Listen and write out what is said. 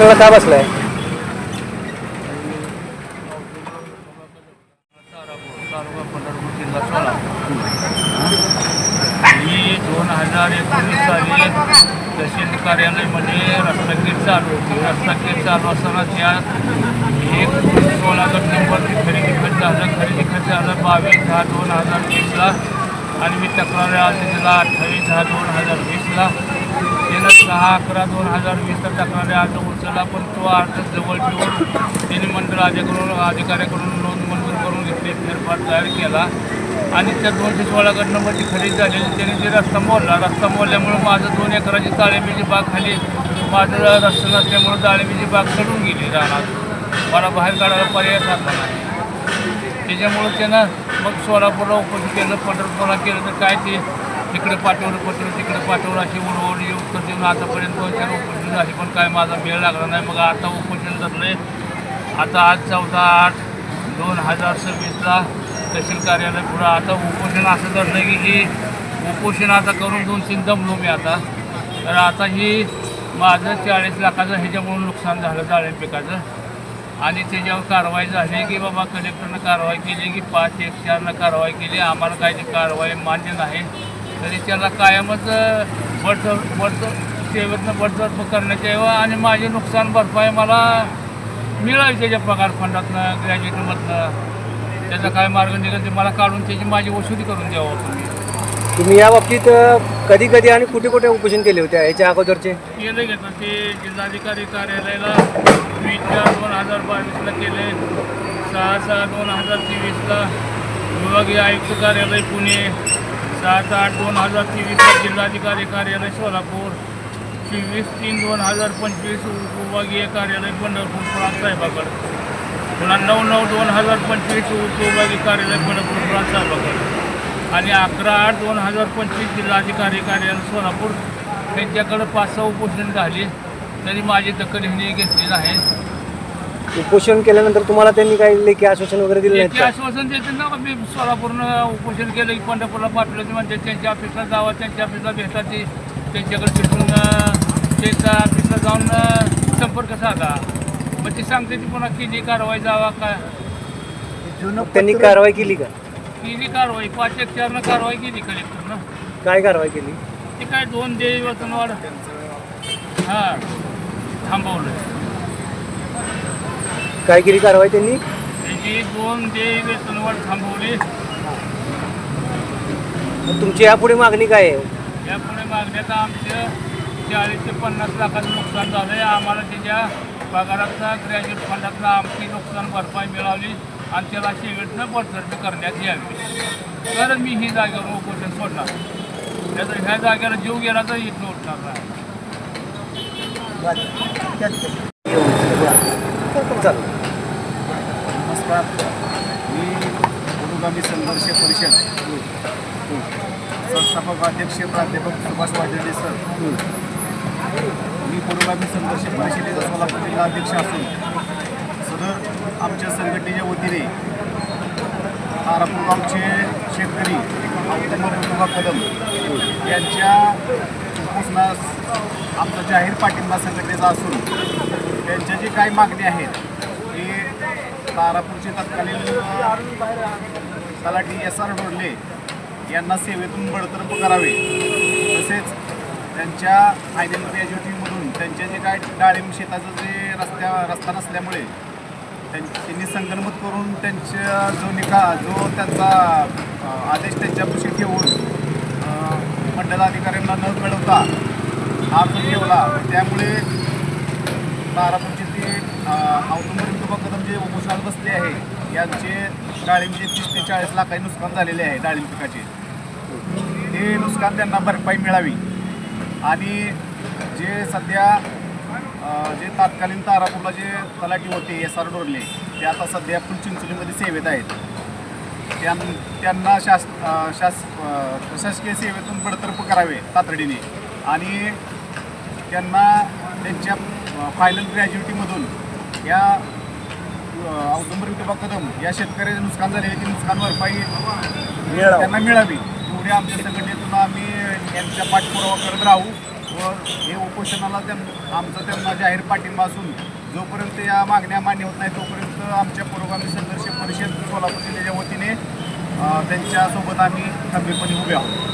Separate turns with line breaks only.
का बसलाय?
तालुका पंढरपूर जिल्हा सोलापूर ही 2019 साली तहसील कार्यालयामध्ये रस्तागीर चालू होती. रस्तागीर चालू असताना त्यात एक 16 गट नंबरची खरेदी खत झालं. खरेदी खत झालं 22/10/2020ला आणि मी तक्रार आली त्याला 28/10/2020ला. त्यानं 6/11/2020ला तक्रारी अर्ज उचलला, पण तो अर्ज जवळ ठेवून त्यांनी मंडळ अधिकाऱ्याकडून नोंद मंजूर करून घेतली, फेरफार तयार केला आणि त्या 216 गट नंबरची खरेदी झालेली. त्याने ते रस्ता मोडला. रस्ता मोडल्यामुळं माझं 2 एकराची डाळिंबीची बाग खाली माझं रस्ता नसल्यामुळं डाळिंबीची बाग सडून गेली रानात. मला बाहेर काढायला पर्याय साधला नाही. त्याच्यामुळं त्यानं मग सोलापूरला उपोषण केलं, पंढरपूरला केलं. तर काय ते तिकडे पाठवलं तिकडे पाठवलं अशी उडवडी उत्तर देऊन आतापर्यंत 2-4 उपोषण झाली, पण काय माझा वेळ लागला नाही. मग आता उपोषण धरले. आता आज 14/8/2026ला तहसील कार्यालय पुढं आता उपोषण असं धरलं की ही उपोषण आता करून 2-3 दमलो मी आता. तर आता ही माझं 40 लाखाचं ह्याच्यामुळं नुकसान झालं डाळिंब पिकाचं आणि त्याच्यावर कारवाई झाली की बाबा कलेक्टरनं कारवाई केली की 514नं कारवाई केली. आम्हाला काही ती कारवाई मान्य नाही, तरी त्याला कायमच सेवेतनं बडतर्फ करण्यात यावं आणि माझे नुकसान भरपाई मला मिळावी त्याच्या पगार फंडातनं ग्रॅज्युएटमधनं. त्याचा काय मार्ग निघेल ते मला काढून त्याची माझी वसुली करून द्यावं.
तुम्ही या बाबतीत कधी कधी आणि कुठे कुठे उपोषण केले होते याच्या अगोदरचे?
केलं घेतलं ते जिल्हाधिकारी कार्यालयाला 20/4/2022ला केले, 6/6/2023ला विभागीय आयुक्त कार्यालय पुणे, 7/8/2023ला जिल्हाधिकारी कार्यालय सोलापूर, 24/3/2025 उपविभागीय कार्यालय पंढरपूर प्रांत साहेबाकडे, पुन्हा 9/9/2025 उपविभागीय कार्यालय पंढरपूर प्रांत साहेबाकडे आणि 11/8/2025 जिल्हाधिकारी कार्यालय सोलापूर. त्यांच्याकडे 5-6 उपोषण झाली, तरी माझी दखल ह्यांनी घेतली नाही.
उपोषण केल्यानंतर तुम्हाला त्यांनी काही लेखी आश्वासन वगैरे दिलं नाही
लेखी आश्वासन देते ना. मी सोलापूरनं उपोषण केलं की पंढरपूरला पाठवलं म्हणजे त्यांच्या ऑफिसला जावं, त्यांच्या ऑफिसला भेटा, ते त्यांच्याकडे भेटून त्यांच्या ऑफिसला जाऊन संपर्क साधा. मग ती सांगते ती पुन्हा केली कारवाई जावा काय.
त्यांनी कारवाई केली का?
केली कारवाई 514नं कारवाई केली कलेक्टरनं.
काय कारवाई केली?
ते काय 2 देवी वेतनवाढ हां थांबवलं.
काय केली कारवाई त्यांनी?
त्याची 2 देवी वेतनवाढ थांबवली.
तुमची यापुढे मागणी काय आहे?
यापुढे मागण्याचं आमचं 40 ते 50 लाखाचं नुकसान झालं आहे. आम्हाला त्याच्या पगाराचा ग्रॅज्युएट फंडातनं आमची नुकसान भरपाई मिळाली आणि त्याला शेवटनं बडतर्फी करण्यात यावी. तर मी ही जागेवर उपोषण सोडणार. त्याचं ह्या जागेला जीव गेला तर इथं उठणार नाही.
नमस्कार, मी पुरोगामी संघर्ष परिषद संस्थापक अध्यक्ष प्राध्यापक सुभाष वाजेडे सर. मी पुरोगामी संघर्ष परिषदेचा सोलापूर जिल्हा अध्यक्ष असून सदर आमच्या संघटनेच्या वतीने तारापूर गावचे शेतकरी औतुंबर कदम यांच्या उपोषणास आमचा जाहीर पाठिंबा संघटनेचा असून त्यांच्या जी काही मागणी आहेत की तारापूरचे तत्कालीन तलाठी SR डोरले यांना सेवेतून बडतर्फ करावे, तसेच त्यांच्या फायनल ग्रॅज्युएटीमधून त्यांचे जे काय डाळिंब शेताचं जे रस्ता नसल्यामुळे त्यांनी संगनमत करून त्यांच्या जो त्यांचा आदेश त्यांच्यापाशी ठेवून मंडलाधिकाऱ्यांना न कळवता अर्ज ठेवला. त्यामुळे तारापूरचे ते औतुंबर कदम जे उपोषणाला बसले आहे यांचे डाळिंबचे 30 ते 40 लाखाचे नुकसान झालेले आहे. डाळिंब पिकाचे ते नुकसान त्यांना भरपाई मिळावी आणि जे सध्या जे तात्कालीन तारापूरला जे तलाठी होते SR डोरले ते आता सध्या फुलचिंचोलीमध्ये सेवेत आहेत. त्यांना प्रशासकीय सेवेतून बडतर्फ करावे तातडीने आणि त्यांना त्यांच्या फायनल ग्रॅज्युएटीमधून या औदुंबर कदम या शेतकऱ्याचे नुकसान झालेले ती नुकसान भरपाई त्यांना मिळावी एवढी आमच्या संघटनेतून आम्ही यांचा पाठपुरावा करत राहू. व हे उपोषणाला आमचा त्यांना जाहीर पाठिंबा असून जोपर्यंत या मागण्या मान्य होत नाही तोपर्यंत आमच्या पुरोगामी संघर्ष परिषद सोलापूर जिल्ह्याच्या वतीने त्यांच्यासोबत आम्ही खंबीरपणे उभे आहोत.